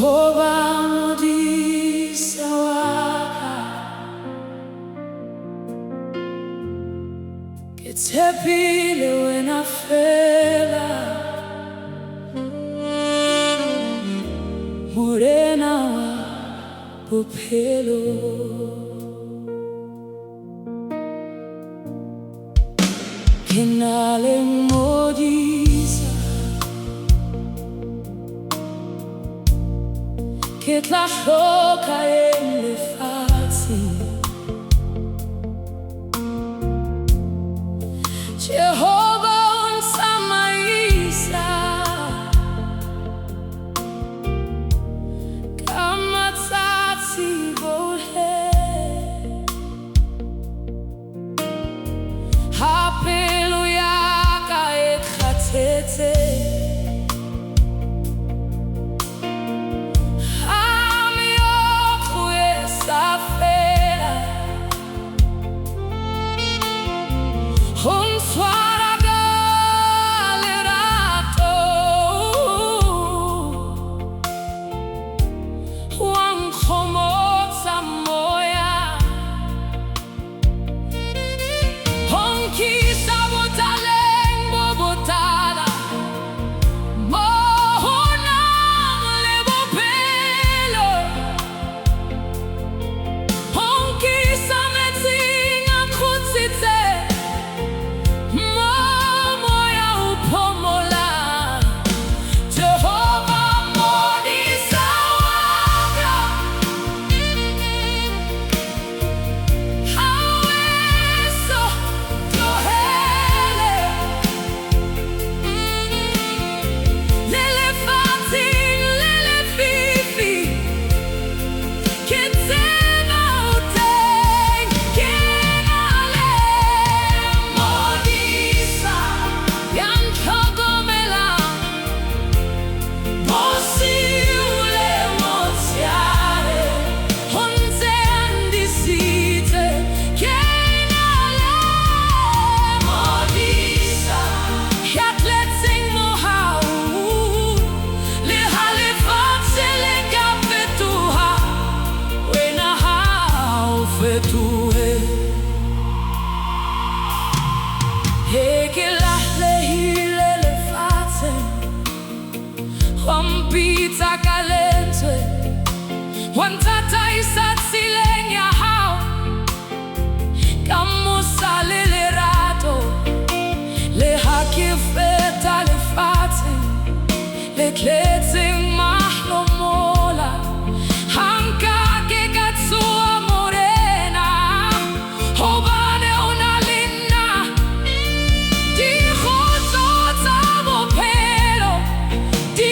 Jehovah Modisa waka Ketepile wena fela Morena wa bophelo Kenale Modisa Ke tla hloka lefatshe Jehovah unsamaisa ka matsatsi ohle ha pelo ya ka e kgathetse Pizza calente, wantata isatsile nyahao, kamusa lerato, le haki feta le fate, le kletse mahlo mola, hanka ke katsua morena, hobane onalina, di khotso tsabo pelo, di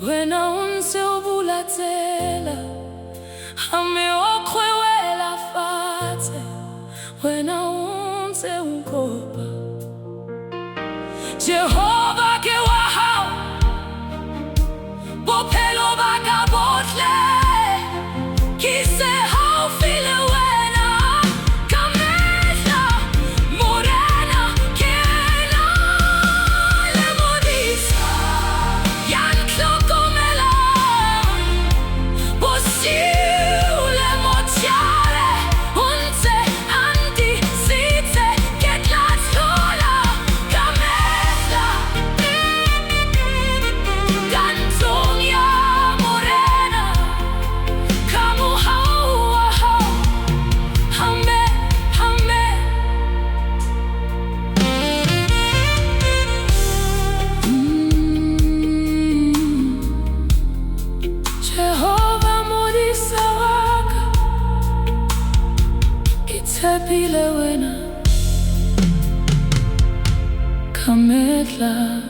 Wena unse ubulatela Hame okwewela fate Wena unse ukopa Jehovah ke wahao Bophelo baka botle Kise hao file wena Kamela morena kena le Modisa Yan kloko mela Bos ile wena kametla